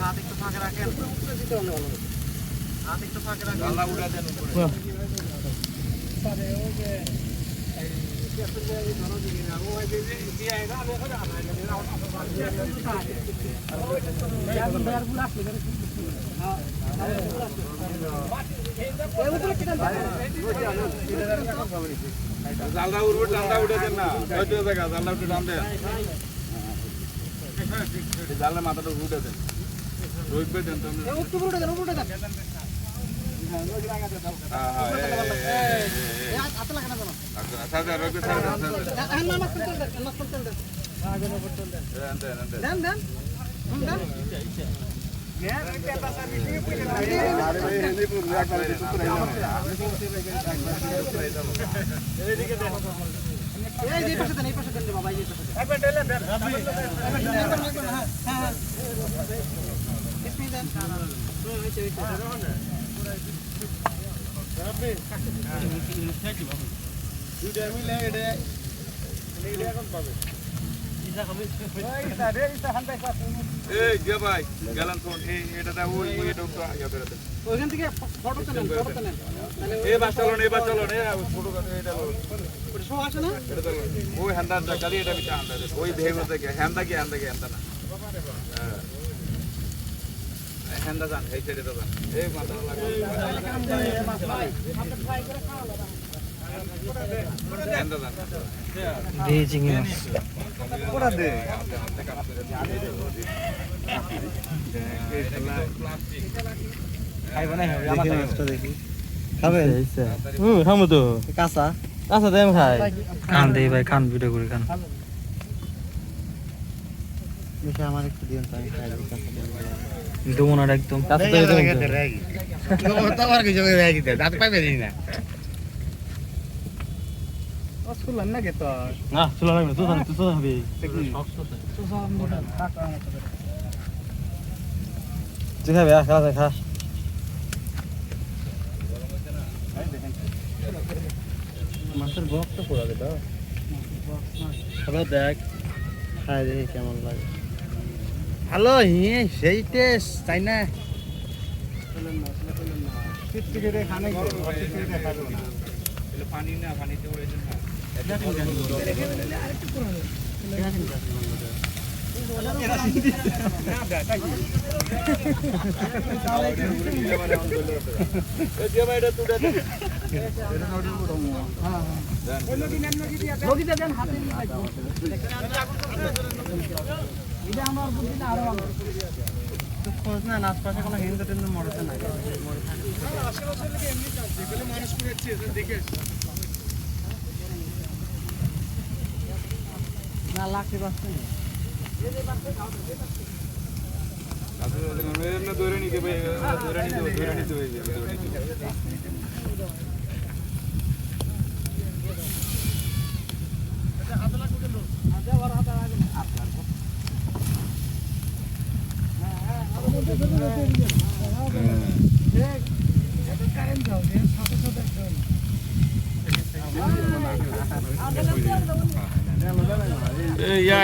হাত একটু ফাঁকে রাখেন, হাত একটু ফাঁকে রাখেন, আল্লাহ উড়া দেন উপরে। জালদা উড়বে, জালদা উঠে দেন না, হয়তো দেখা জালদা উঠে টান দেন, জালদা মাথাটা উঠে দেন, রইবে দেন তো উঠে দেন, উঠে দেন। ওইখান থেকে ফটো তোলেন, ফটো তোলেন। এই বাস চলো, এই বাস চলো, ফটো এটা শো আসে না, ওই হ্যান্ডা কালি এটা বিটা হ্যান্ডা ওই ভেব থেকে হ্যান্ডা কি হ্যান্ডা কি হ্যান্ডা না হ্যান্ডা যান এই সাইডে যান। এই মাথা লাগবে হ্যান্ডা যান দে চিংড়ি মাছ পুরো দে খাইবা না আমার মাছটা দেখি খাবে খামু তো কাঁচা কাঁচা দেম খাই খান দেই ভাই খান ভিডিও করে খান মিশা আমার একটু দিন তাই খাই কাঁচা দেম দমনা একদম কাঁচা তো একদম রেগি তো আর কিছু রেগি দে দাঁত পাইবে না অসুলান না কে তো না চুলা লাগবে তো জানি তো হবে তো সব মোটা কাটা মতো তুই খাবে খা খা মাছের বক্স তো পোড়া দে তো খাবে দেখ খাই দেখি কেমন লাগে ভালো সেই টেস্ট তাই না টিকটিকে খানে খাবে না পানি না পানিতে উড়েছে না আরেকটু পুরো আশপাশে কোনো হিন্দু টিন্দু মরতে না মানুষ দেখে না লাগতে পারছে না ধরে নিতে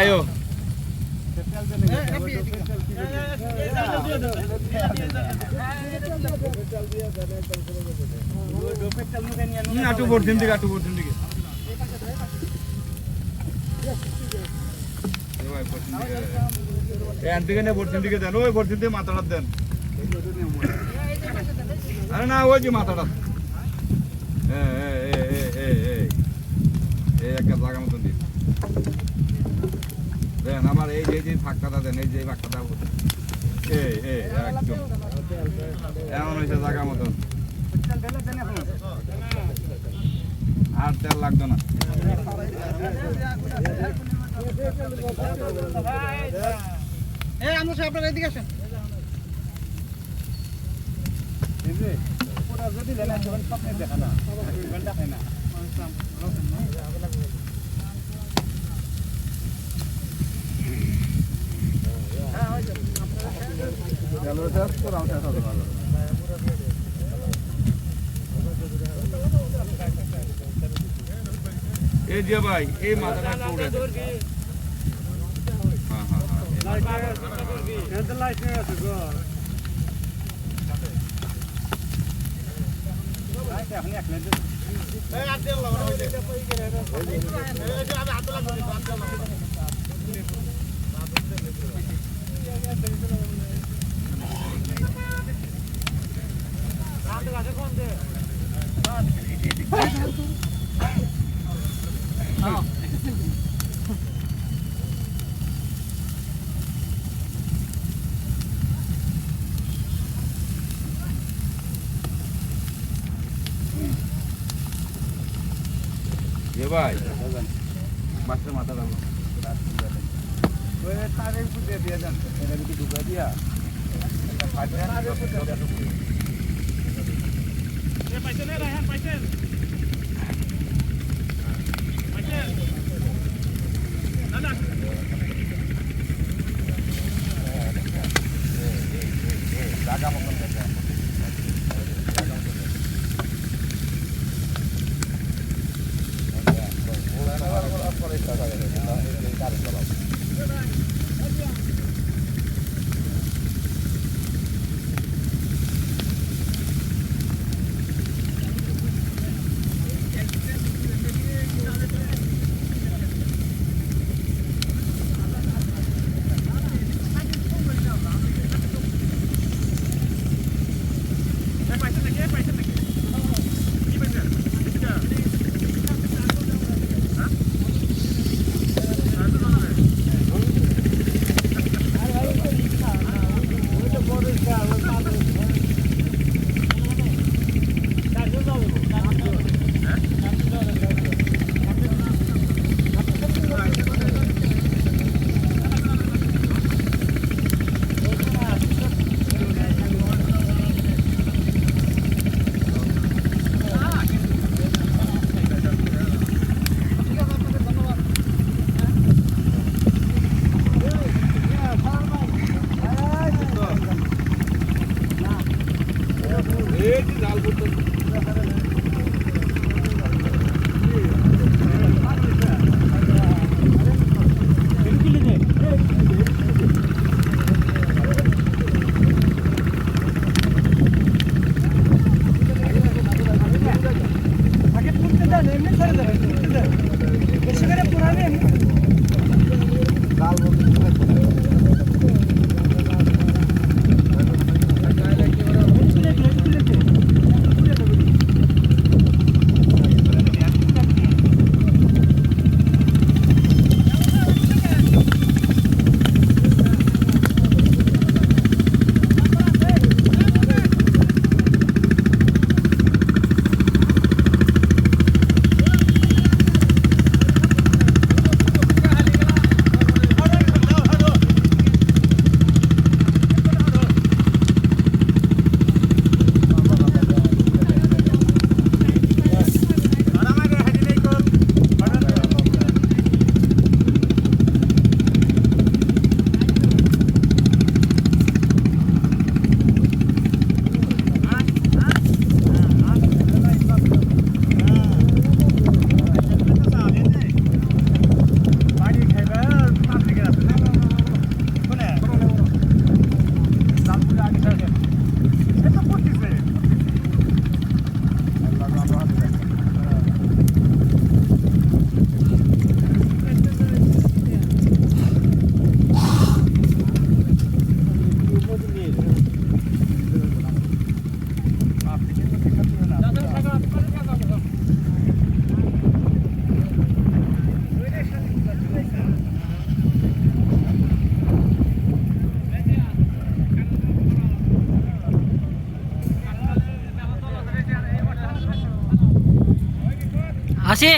ayo. Atu bortin dige. Antigane bortin dige den. Oy bortin dige matarat den. Are na oy ji matarat. একটা জায়গা মতন দিন দেন আমার এই যে ফাঁকটা দেন এই যে ফাঁকটা একদম এমন হয়েছে জায়গা মতন আর তেল লাগতো না আপনার এদিকে আসেন যদি দেখা না খাই না এই যে ভাই এই মাথাটা পড়ে ভাই মাছের মাথা দাম তারের পুজো দিয়ে দেন এটা কি ঢুকা দিয়া পাইছেন রায়হান পাইছেন না না জায়গা মতন দেখেন আসি।